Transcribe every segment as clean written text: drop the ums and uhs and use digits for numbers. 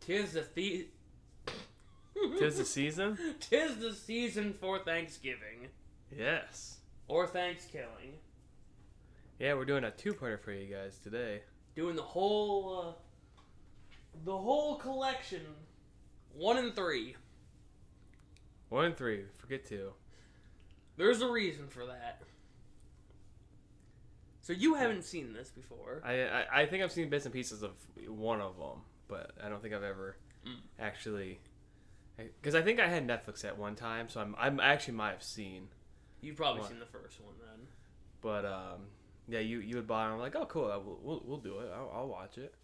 'Tis the Tis the season? 'Tis the season for Thanksgiving. Yes. Or Thankskilling. Yeah, we're doing a two-parter for you guys today. Doing the whole collection. 1 and 3. 1 and 3. Forget 2. There's a reason for that. So you haven't seen this before. I think I've seen bits and pieces of one of them, but I don't think I've ever actually... Because I think I had Netflix at one time, so I'm actually might have seen. You've probably seen the first one then. But yeah, you had bought it. I'm like, oh cool, we'll do it. I'll watch it.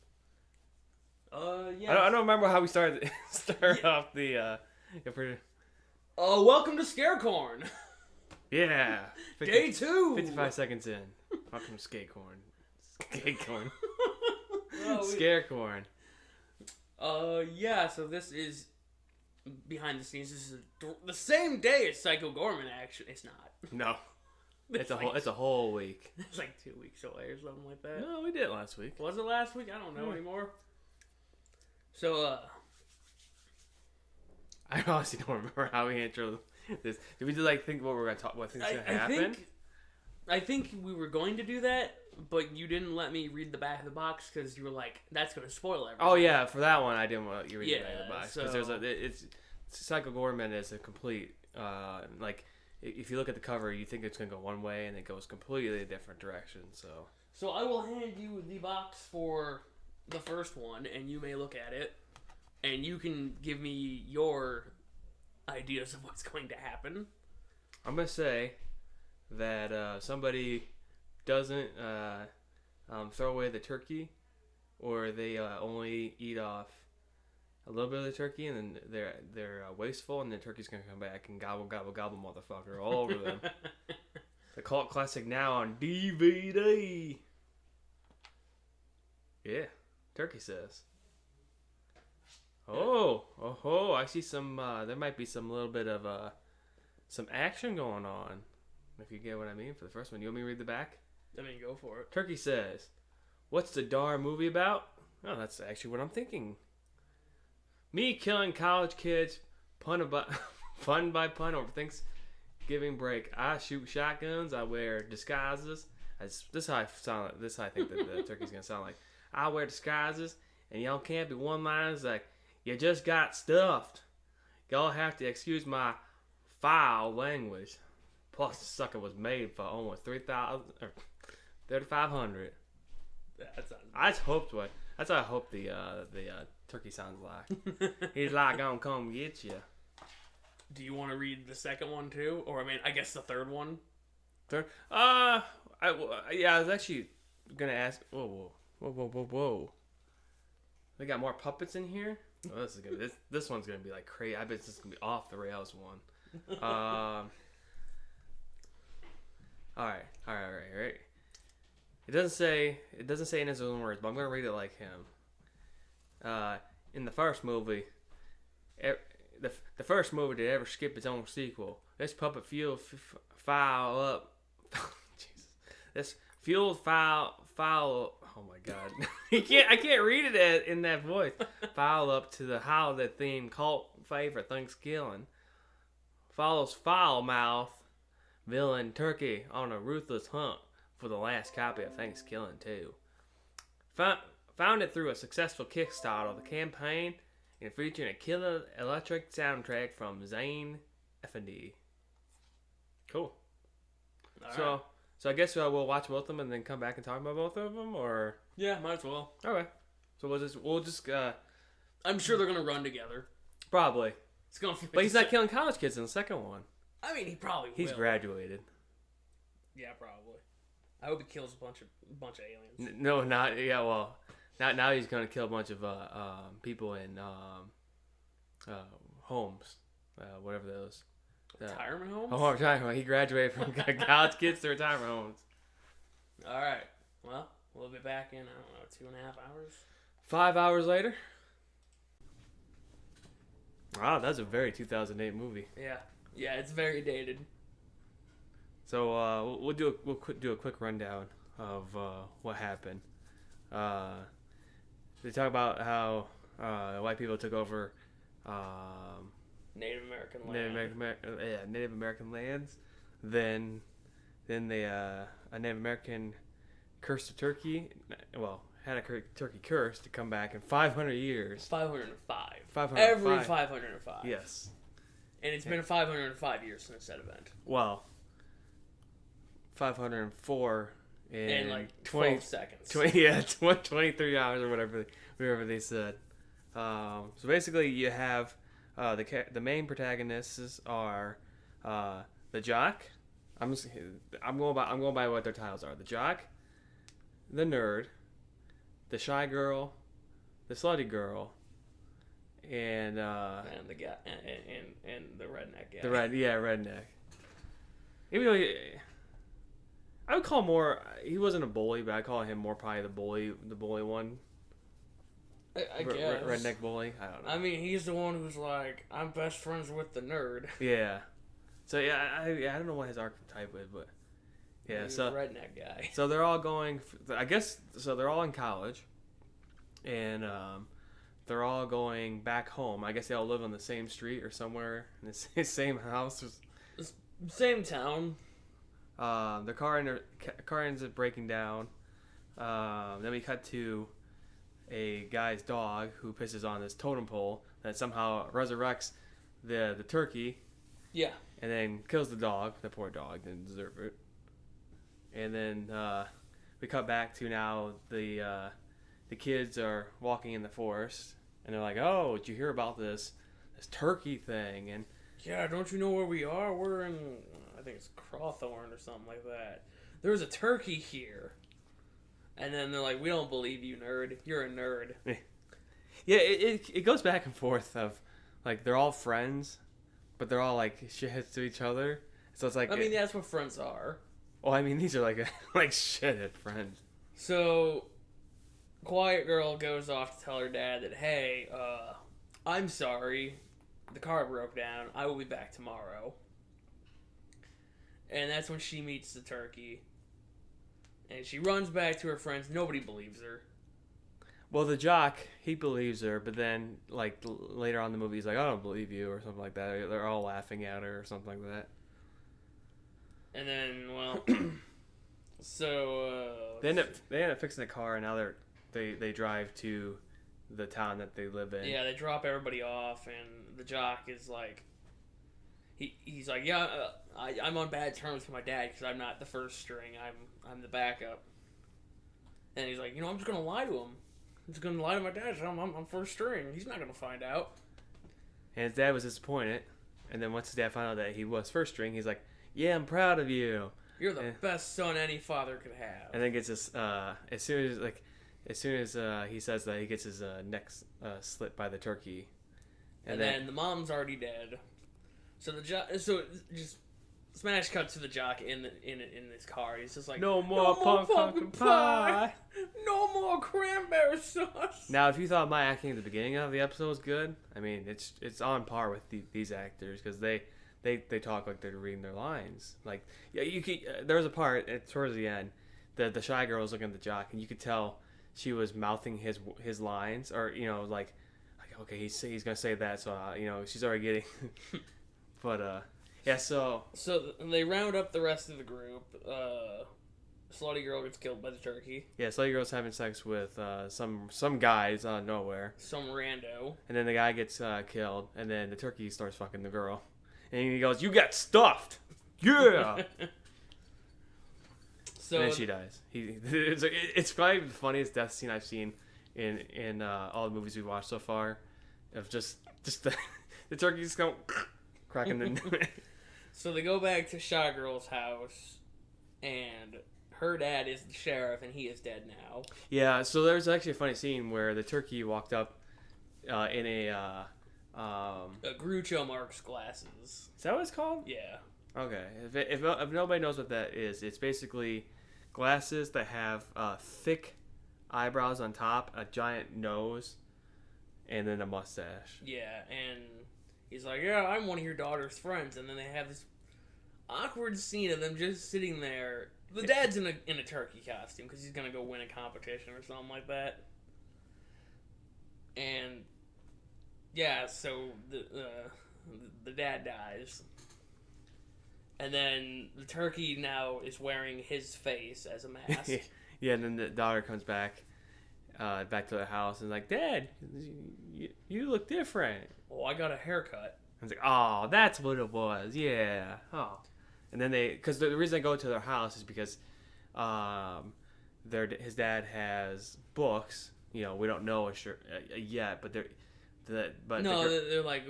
Yeah. I don't remember how we started off the. Welcome to Scarecorn. Yeah. Day 2. 55 seconds in. Welcome to Skatecorn. Skatecorn. Oh, Scarecorn. Yeah. So this is behind the scenes. This is the same day as Psycho Gorman. Actually, it's not. No. It's a whole week. It's like 2 weeks away or something like that. No, we did it last week. Was it last week? I don't know anymore. So, I honestly don't remember how we introed this. Did we just think what we're gonna talk? What things gonna happen? I think we were going to do that, but you didn't let me read the back of the box because you were like, "That's gonna spoil everything." Oh yeah, for that one I didn't want you to read the back of the box because so... it's Psycho Gorman is a complete if you look at the cover, you think it's gonna go one way and it goes completely a different direction. So I will hand you the box for the first one, and you may look at it, and you can give me your ideas of what's going to happen. I'm gonna say that somebody doesn't throw away the turkey, or they only eat off a little bit of the turkey, and then they're wasteful, and the turkey's gonna come back and gobble motherfucker all over them. The cult classic now on DVD. Yeah, Turkey says. Oh! I see some. There might be some little bit of some action going on. If you get what I mean for the first one, you want me to read the back? I mean, go for it. Turkey says, "What's the darn movie about?" Oh, that's actually what I'm thinking. Me killing college kids, fun by pun over Thanksgiving break. I shoot shotguns. I wear disguises. This is how I sound. This is how I think that the turkey's gonna sound like. I wear disguises, and y'all can't be one-liners like, "You just got stuffed." Y'all have to excuse my foul language. Plus, the sucker was made for almost 3,000 or 3,500. That's what I hope the turkey sounds like. He's like gonna come get you. Do you want to read the second one too, or I mean, I guess the third one? Third? I was actually gonna ask. Whoa! They got more puppets in here. Oh, this is good. This one's gonna be like crazy. I bet this is gonna be off the rails one. All right. It doesn't say in his own words, but I'm gonna read it like him. In the first movie, the first movie to ever skip its own sequel, this puppet fueled file up. Jesus, this fueled file. Oh my God, I can't read it in that voice. File up to the holiday theme cult favorite Thanksgiving. Follows foul mouth villain Turkey on a ruthless hunt for the last copy of Thankskilling 2. Found it through a successful Kickstarter, the campaign, and featuring a killer electric soundtrack from Zane Effendi. Cool. All right. So I guess we'll watch both of them and then come back and talk about both of them, or yeah, might as well. Okay. So we'll just. I'm sure they're gonna run together. Probably. It's gonna. But he's not killing college kids in the second one. I mean, he probably will. He's graduated. Yeah, probably. I hope he kills a bunch of aliens. No, not yeah. Well, now he's gonna kill a bunch of people in homes, whatever those. Retirement homes? Oh, retirement. He graduated from college kids to retirement homes. All right. Well, we'll be back in, I don't know, 2.5 hours? 5 hours later. Wow, that's a very 2008 movie. Yeah, it's very dated. So we'll do a quick rundown of what happened. They talk about how white people took over Native American land. Native American lands. Then they a Native American cursed a turkey. Well, had a turkey curse to come back in 500 years. 505. 505. Every 505. Yes. And it's been 505 years since that event. Well, 504 in like 12 seconds. 23 hours or whatever they said. So basically, you have the main protagonists are the jock. I'm going by what their titles are. The jock, the nerd, the shy girl, the slutty girl, and the guy and the redneck guy. Redneck. Even though I would call him more. He wasn't a bully, but I call him more probably the bully one. I guess. Redneck bully. I don't know. I mean, he's the one who's like, I'm best friends with the nerd. Yeah. So yeah, I don't know what his archetype is, but yeah. He's So a redneck guy. So they're all going. I guess so. They're all in college, and they're all going back home. I guess they all live on the same street or somewhere in the same house. Same town. The car ends up breaking down. Then we cut to a guy's dog who pisses on this totem pole that somehow resurrects the turkey. Yeah. And then kills the dog. The poor dog didn't deserve it. And then we cut back to now the kids are walking in the forest and they're like, "Oh, did you hear about this turkey thing?" And yeah, don't you know where we are? We're in, I think it's Crawthorne or something like that. There's a turkey here. And then they're like, "We don't believe you, nerd. You're a nerd." Yeah, it goes back and forth of, like, they're all friends, but they're all, like, shitheads to each other. So it's like... I mean, that's what friends are. Oh, I mean, these are, like shithead friends. So, Quiet Girl goes off to tell her dad that, "Hey, I'm sorry. The car broke down. I will be back tomorrow." And that's when she meets the turkey. And she runs back to her friends. Nobody believes her. Well, the jock, he believes her, but then, like, later on in the movie, he's like, "I don't believe you," or something like that. They're all laughing at her or something like that. And then, well, so... They end up fixing the car, and now they drive to the town that they live in. Yeah, they drop everybody off, and the jock is like... He's like, "Yeah, I'm on bad terms with my dad because I'm not the first string. I'm the backup." And he's like, "I'm just gonna lie to him. I'm just gonna lie to my dad. I'm first string. He's not gonna find out." And his dad was disappointed. And then once his dad found out that he was first string, he's like, "Yeah, I'm proud of you. You're the best son any father could have." And then gets his as soon as he says that, he gets his neck slit by the turkey. And then the mom's already dead. So just smash cut to the jock in this car. He's just like, no more pumpkin pie. No more cranberry sauce. Now, if you thought my acting at the beginning of the episode was good, I mean, it's on par with these actors, because they talk like they're reading their lines. Like, yeah, there was a part towards the end that the shy girl was looking at the jock, and you could tell she was mouthing his lines, or like okay, he's gonna say that, so she's already getting. But yeah, so they round up the rest of the group. Slutty girl gets killed by the turkey. Yeah, slutty girl's having sex with some guys out of nowhere. Some rando. And then the guy gets killed, and then the turkey starts fucking the girl, and he goes, "You got stuffed, yeah." So and then she dies. It's probably the funniest death scene I've seen in all the movies we've watched so far, of just the turkey just going. Cracking the... So they go back to Shy Girl's house, and her dad is the sheriff, and he is dead now. Yeah, so there's actually a funny scene where the turkey walked up in a Groucho Marx glasses. Is that what it's called? Yeah. Okay. If nobody knows what that is, it's basically glasses that have thick eyebrows on top, a giant nose, and then a mustache. Yeah, and he's like, "Yeah, I'm one of your daughter's friends," and then they have this awkward scene of them just sitting there. The dad's in a turkey costume because he's gonna go win a competition or something like that. And yeah, so the dad dies. And then the turkey now is wearing his face as a mask. Yeah, and then the daughter comes back to the house and is like, Dad, you look different. Oh, I got a haircut. I was like, oh, that's what it was. Yeah. Oh. And then because the reason they go to their house is because his dad has books. You know, we don't know yet, but they're like,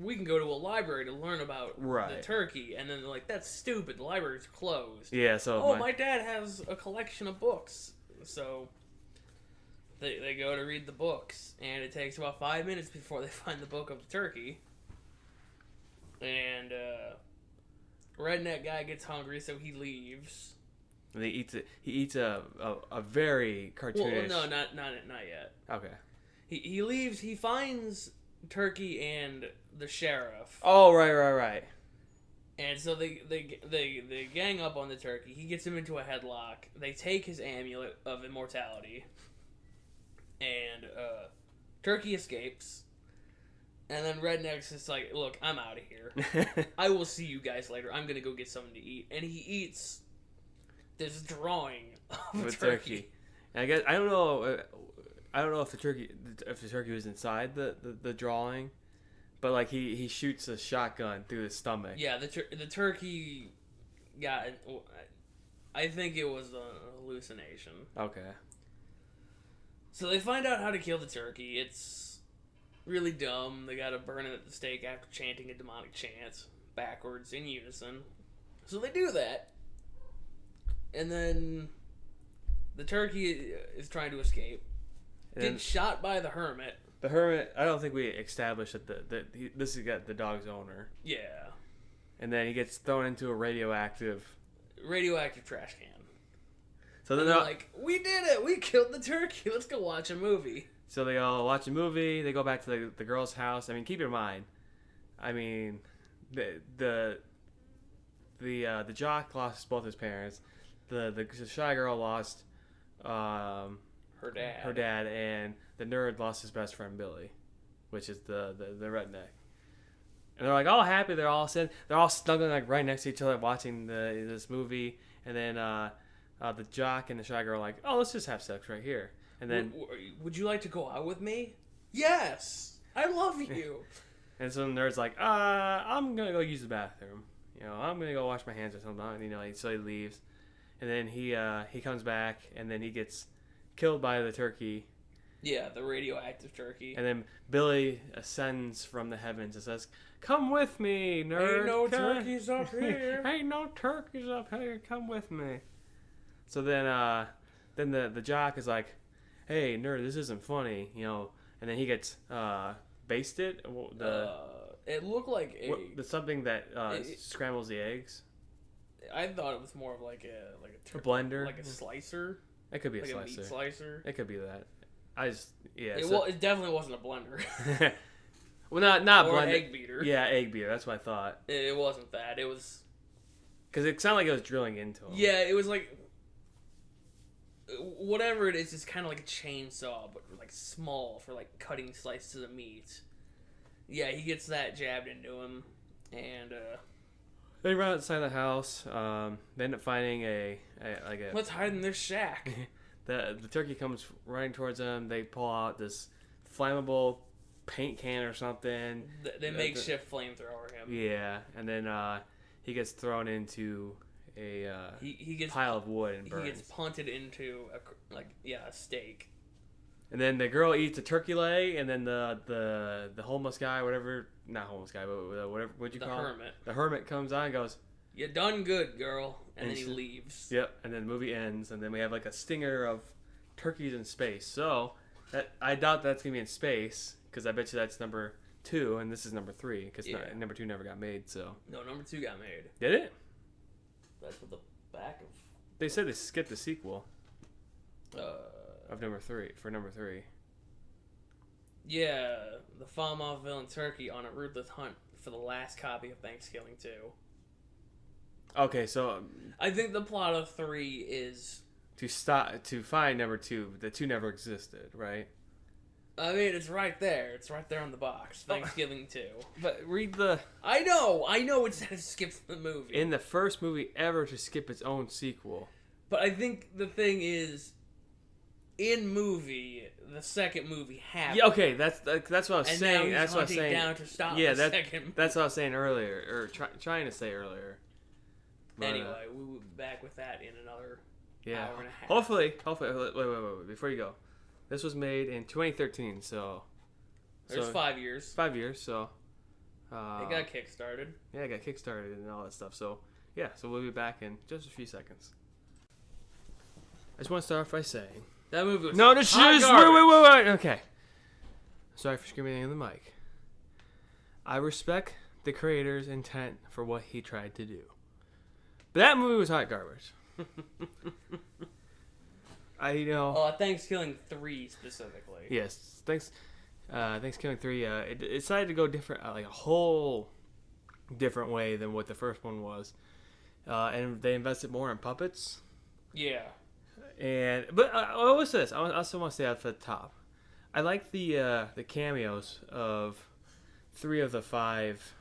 we can go to a library to learn about the turkey, and then they're like, that's stupid. The library's closed. Yeah. So my dad has a collection of books, so they go to read the books, and it takes about 5 minutes before they find the book of the turkey, and redneck guy gets hungry, so he leaves. And he eats a very cartoonish. Well, no, not yet. Okay. He leaves. He finds Turkey and the sheriff. Oh, right. And so they gang up on the turkey. He gets him into a headlock. They take his amulet of immortality. And Turkey escapes. And then Redneck's just like, look, I'm out of here. I will see you guys later. I'm going to go get something to eat. And he eats this drawing of a turkey. And I guess I don't know if the turkey was inside the drawing, but like he shoots a shotgun through the stomach. Yeah, the turkey got. I think it was a hallucination. Okay. So they find out how to kill the turkey. It's really dumb. They gotta burn it at the stake after chanting a demonic chant backwards in unison. So they do that, and then the turkey is trying to escape. Gets shot by the hermit. The hermit, I don't think we established that this has got the dog's owner. Yeah. And then he gets thrown into a radioactive trash can. So then they're like, we did it! We killed the turkey! Let's go watch a movie. So they all watch a movie, they go back to the girl's house. I mean, keep in mind, I mean, the jock lost both his parents. The shy girl lost her dad, and the nerd lost his best friend Billy, which is the redneck. And they're like all happy. They're all snuggling like right next to each other watching this movie. And then the jock and the shy girl are like, oh, let's just have sex right here. And then, would you like to go out with me? Yes, I love you. And so the nerd's like, I'm gonna go use the bathroom. You know, I'm gonna go wash my hands or something. You know, so he leaves, and then he comes back, and then he gets killed by the turkey. Yeah, the radioactive turkey. And then Billy ascends from the heavens and says, "Come with me, nerd. Ain't no turkeys up here. Ain't no turkeys up here. Come with me." So then the jock is like, "Hey, nerd, this isn't funny," you know. And then he gets basted. It looked like something that scrambles the eggs. I thought it was more of like a blender, like a slicer. It could be like a slicer. A meat slicer. It could be that. It definitely wasn't a blender. Well, not or blender. An egg beater. Yeah, egg beater. That's what I thought. It wasn't that. It was because it sounded like it was drilling into him. Yeah, it was like whatever it is. It's kind of like a chainsaw, but like small for like cutting slices of meat. Yeah, he gets that jabbed into him, and they run outside the house. They end up finding a let's hide in this shack. The turkey comes running towards them. They pull out this flammable paint can or something. They makeshift flamethrower him. Yeah, and then he gets thrown into a he gets pile of wood and burns. He gets punted into a stake. And then the girl eats a turkey leg, and then the homeless guy, not homeless guy, but whatever, what'd you call hermit. The hermit comes on and goes, "You done good, girl," and then he leaves. Yep, and then the movie ends, and then we have like a stinger of turkeys in space. So I doubt that's gonna be in space, because I bet you that's number 2, and this is number 3, because number 2 never got made. So no, number 2 got made. Did it? That's what the back of. They said they skipped the sequel. Of number 3 for number 3. Yeah, the Falmouth villain turkey on a ruthless hunt for the last copy of Thankskilling 2. Okay, so I think the plot of 3 is to find number 2. The 2 never existed, right? I mean, it's right there. It's right there on the box. Thanksgiving 2. But read the... I know it says skips the movie. In the first movie ever to skip its own sequel. But I think the thing is, in movie, the second movie happened. Yeah, okay, that's what I was and saying. Now he's that's what I was saying. down to stop yeah, the second movie. That's what I was saying earlier, or trying to say earlier. But, anyway, we will be back with that in another hour and a half. Hopefully, wait, before you go. This was made in 2013, so... There's 5 years. 5 years, so... it got kickstarted. Yeah, it got kickstarted and all that stuff, so... Yeah, so we'll be back in just a few seconds. I just want to start off by saying... That movie was No, just wait. Okay. Sorry for screaming in the mic. I respect the creator's intent for what he tried to do. But that movie was hot garbage. Thankskilling 3 specifically. Yes, Thankskilling 3. It decided to go different, like a whole different way than what the first one was, and they invested more in puppets. Yeah. But what's this? I also want to say at the top, I like the cameos of 3 of the 5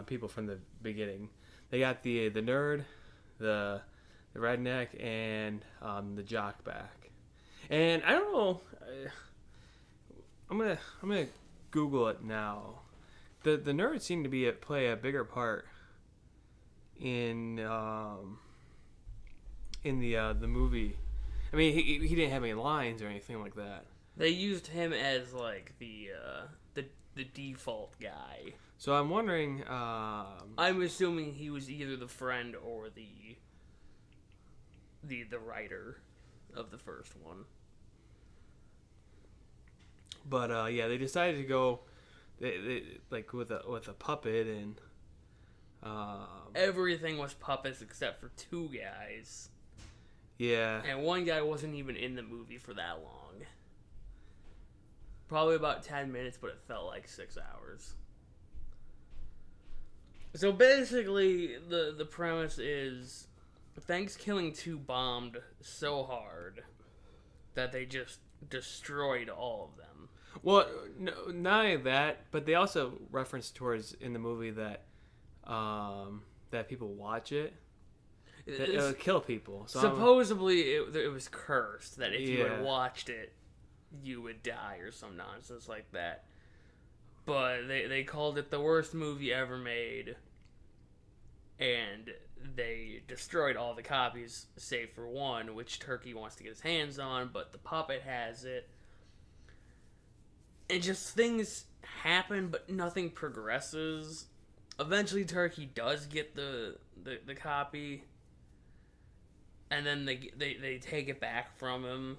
people from the beginning. They got the nerd, the redneck, and the jock back. And I don't know. I'm gonna Google it now. The nerd seemed to play a bigger part in the movie. I mean, he didn't have any lines or anything like that. They used him as like the default guy. So I'm wondering. I'm assuming he was either the friend or the writer of the first one. But yeah, they decided to go, like with a puppet and. Everything was puppets except for 2 guys. Yeah. And 1 guy wasn't even in the movie for that long. Probably about 10 minutes, but it felt like 6 hours. So basically, the premise is Thankskilling 2 bombed so hard that they just destroyed all of them. Well, no, not only that, but they also referenced towards in the movie that that people watch it. It would kill people. So supposedly, it was cursed that if you had watched it, you would die or some nonsense like that. But they called it the worst movie ever made, and they destroyed all the copies, save for 1, which Turkey wants to get his hands on, but the puppet has it. And just things happen, but nothing progresses. Eventually, Turkey does get the copy, and then they take it back from him,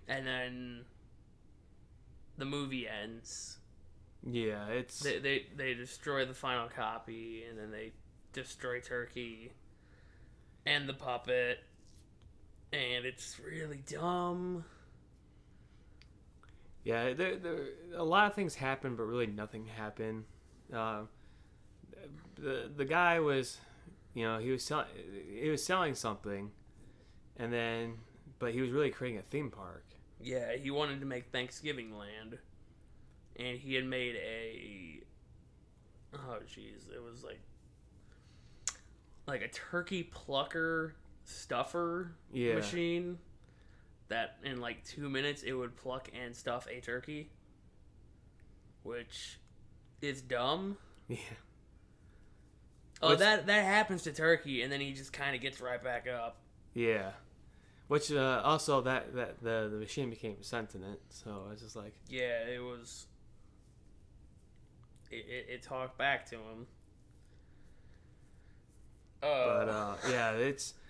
and then the movie ends. Yeah, it's they destroy the final copy, and then they destroy Turkey and the puppet, and it's really dumb. Yeah, a lot of things happen, but really nothing happened. The guy was, he was selling something, and then, but he was really creating a theme park. Yeah, he wanted to make Thanksgiving Land, and he had made it was like a turkey plucker stuffer machine that in like 2 minutes it would pluck and stuff a turkey, which is dumb. Yeah. That happens to Turkey, and then he just kind of gets right back up. Yeah. Which also that the machine became sentient, so it's just like it was. It talked back to him.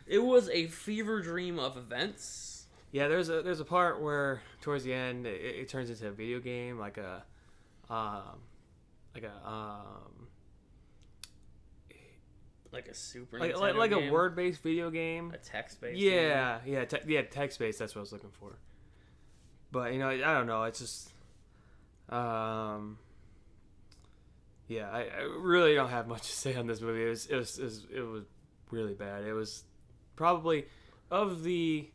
It was a fever dream of events. Yeah, there's a part where towards the end it turns into a video game, like a Super like Nintendo a word-based video game, a text-based. Text-based. That's what I was looking for. But I don't know. It's just, I really don't have much to say on this movie. It was really bad. It was probably of the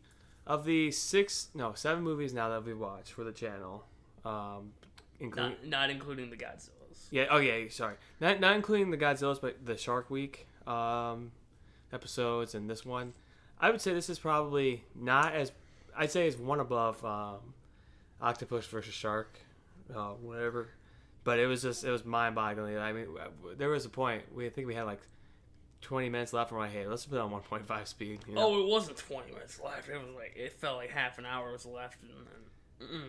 7 movies now that we've watched for the channel. Including not including the Godzillas. Yeah. Oh yeah. Sorry. Not including the Godzillas, but the Shark Week episodes and this one. I would say this is probably not as. I'd say it's one above Octopus versus Shark, whatever. But it was mind-boggling. I mean, there was a point. I think we had like 20 minutes left. From my head. Let's put it on 1.5 speed. You know? Oh, it wasn't 20 minutes left. It felt like half an hour was left, and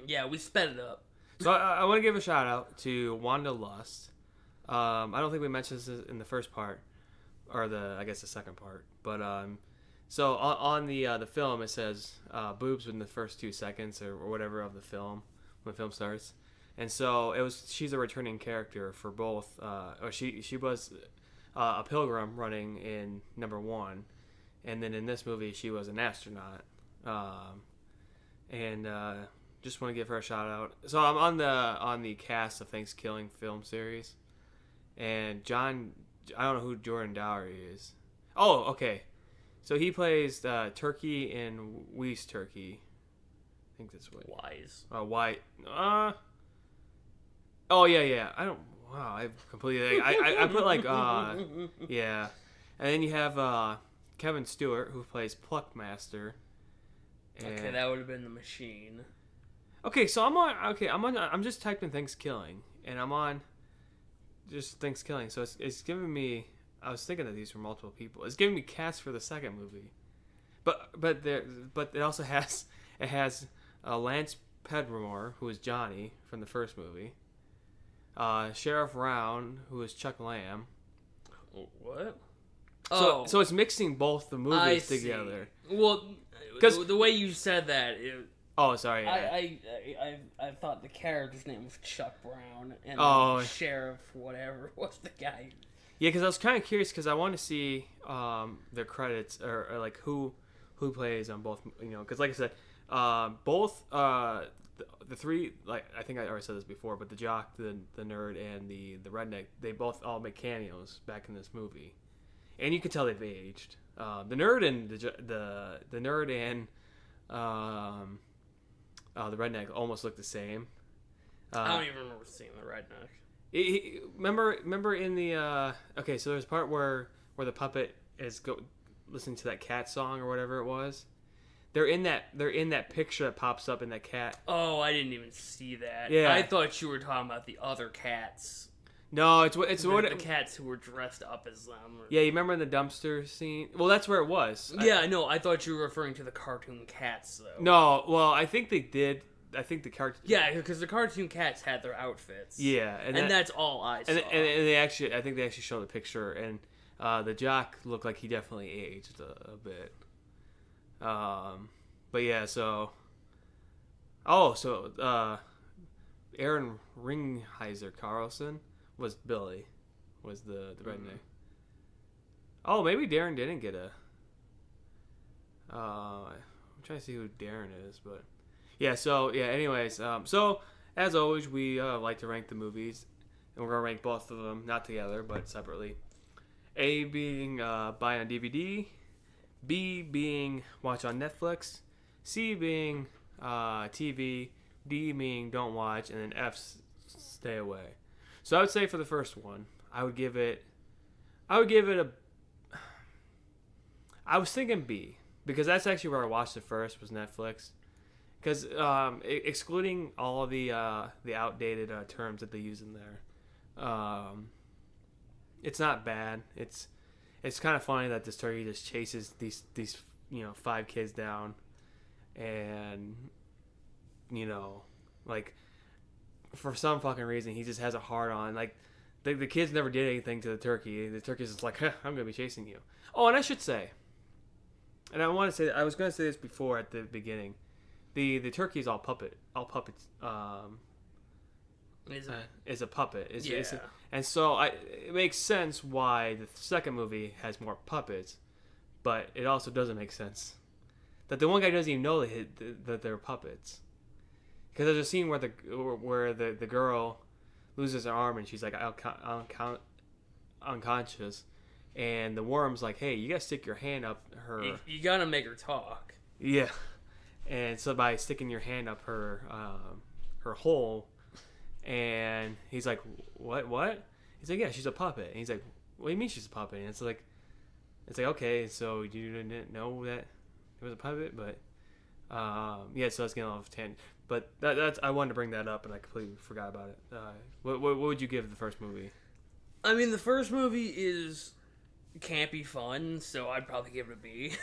yeah, we sped it up. So I want to give a shout out to Wanda Lust. I don't think we mentioned this in the first part, or I guess the second part. But so on the film it says boobs within the first 2 seconds or whatever of the film when the film starts, and so she's a returning character for both. Or she was a pilgrim running in number 1, and then in this movie she was an astronaut. Just want to give her a shout out. So I'm on the cast of Thankskilling film series, and John, I don't know who Jordan Dowery is. Oh, okay. So he plays Turkey in Weiss Turkey. I think that's what. Wise. Why? Oh yeah. I don't. Wow, I completely. I put like yeah, and then you have Kevin Stewart who plays Pluckmaster. Okay, that would have been the Machine. Okay, so I'm just typing Thankskilling, and I'm on just Thankskilling. So it's giving me. I was thinking that these were multiple people. It's giving me cast for the second movie, but it also has Lance Pedramore, who is Johnny from the first movie. Sheriff Round, who is Chuck Lamb. What? So it's mixing both the movies together. Well, because the way you said that. Oh, sorry. Yeah. I thought the character's name was Chuck Brown, and Sheriff whatever was the guy. Yeah, because I was kind of curious because I want to see their credits or like who plays on both. You know, because like I said, both the three, like I think I already said this before, but the jock, the nerd, and the redneck, they both all make cameos back in this movie, and you can tell they've aged. The nerd and the nerd and the redneck almost look the same. I don't even remember seeing the redneck. Remember in the okay, so there's a part where the puppet is listening to that cat song or whatever it was. They're in that picture that pops up in that cat. Oh, I didn't even see that. Yeah. I thought you were talking about the other cats. No, it's the cats who were dressed up as them. Yeah, you remember in the dumpster scene? Well, that's where it was. Yeah, no, I thought you were referring to the cartoon cats, though. No, well, I think they did. I think the cartoon. Yeah, because the cartoon cats had their outfits. Yeah, and that's all I saw. And they actually, I think they actually showed the picture, and the jock looked like he definitely aged a bit. But yeah, so. Oh, so Aaron Ringheiser Carlson was Billy, was the redneck. Oh, maybe Darren didn't get a. I'm trying to see who Darren is, but. Yeah, so, yeah, anyways, so, as always, we like to rank the movies, and we're going to rank both of them, not together, but separately. A being buy on DVD, B being watch on Netflix, C being TV, D being don't watch, and then F stay away. So I would say for the first one, I would give it a, I was thinking B, because that's actually where I watched it first, was Netflix. Because excluding all the outdated terms that they use in there, it's not bad. It's kind of funny that this turkey just chases these 5 kids down, and like for some fucking reason he just has a hard on. Like the kids never did anything to the turkey. The turkey's just like, I'm gonna be chasing you. Oh, and I should say, and I was gonna say this before at the beginning. The turkey is all puppets. Is a puppet. And so it makes sense why the second movie has more puppets, but it also doesn't make sense that the one guy doesn't even know that they're puppets. Because there's a scene where the girl loses her arm and she's like unconscious, and the worm's like, hey, you gotta stick your hand up her. You gotta make her talk. Yeah. And so by sticking your hand up her her hole, and he's like, what? He's like, yeah, she's a puppet. And he's like, what do you mean she's a puppet? And it's like, okay, so you didn't know that it was a puppet, but yeah, so that's getting off 10. But that's I wanted to bring that up, and I completely forgot about it. What would you give the first movie? I mean, the first movie is campy fun, so I'd probably give it a B.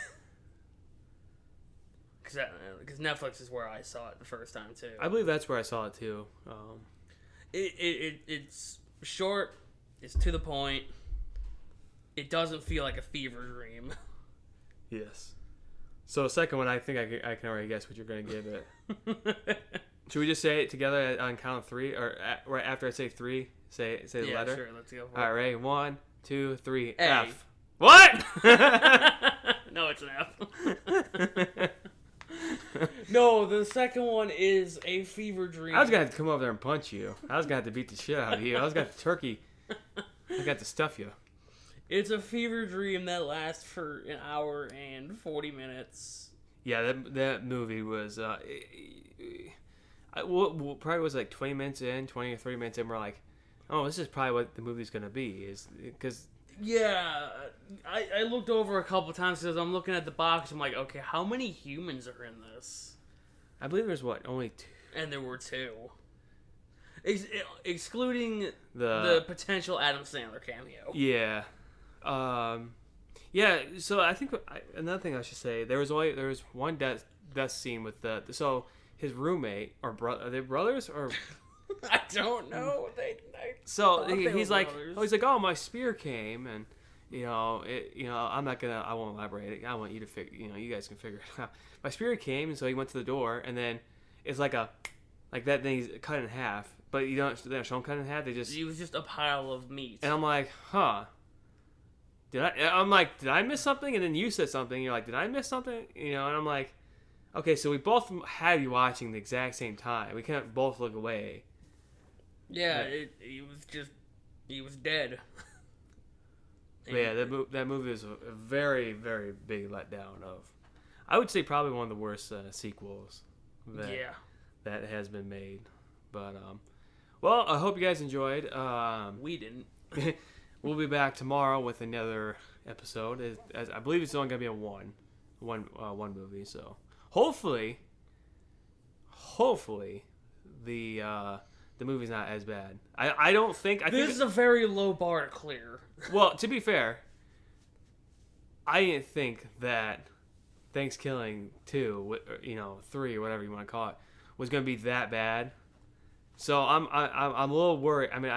Because Netflix is where I saw it the first time too. I believe that's where I saw it too. It's short. It's to the point. It doesn't feel like a fever dream. Yes. So second one, I think I can already guess what you're going to give it. Should we just say it together on count of 3, or right after I say 3, say the letter? Yeah, sure. Let's go for it. All right, ready? 1, 2, 3. A. F. What? No, it's an F. No, the second one is a fever dream. I was gonna have to come over there and punch you. I was gonna have to beat the shit out of you. I was gonna have to turkey. I got to stuff you. It's a fever dream that lasts for an hour and 40 minutes. Yeah, that movie was. Probably was like 20 minutes in, 20 or 30 minutes in. We're like, oh, this is probably what the movie's gonna be. Is because. Yeah, I looked over a couple times because I'm looking at the box. I'm like, okay, how many humans are in this? I believe there's only 2. And there were 2. Excluding the potential Adam Sandler cameo. Yeah. Yeah, so I think another thing I should say, there was one death scene with so his roommate or are they brothers or I don't know. He's like, oh, my spear came, and I won't elaborate. I want you to figure, you guys can figure it out. My spear came, and so he went to the door, and then it's like that. Then he's cut in half, but they don't show him cut in half. He was just a pile of meat. And I'm like, huh. Did I miss something? And then you said something. You're like, did I miss something? And I'm like, okay, so we both had you watching the exact same time. We can't both look away. Yeah, he was dead. Yeah, that movie is a very, very big letdown of, I would say probably one of the worst sequels that has been made. But, well, I hope you guys enjoyed. We didn't. We'll be back tomorrow with another episode. As I believe it's only going to be a one movie. So hopefully, the movie's not as bad. I don't think. This is a very low bar to clear. Well, to be fair, I didn't think that Thankskilling 2, 3 or whatever you want to call it, was going to be that bad. So I'm a little worried. I mean,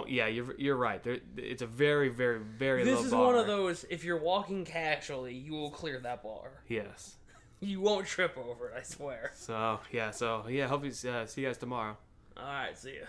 Yeah, you're right. It's a very, very, very low bar. This is one of those. If you're walking casually, you will clear that bar. Yes. You won't trip over it. I swear. So yeah. Hope you see you guys tomorrow. All right. See ya.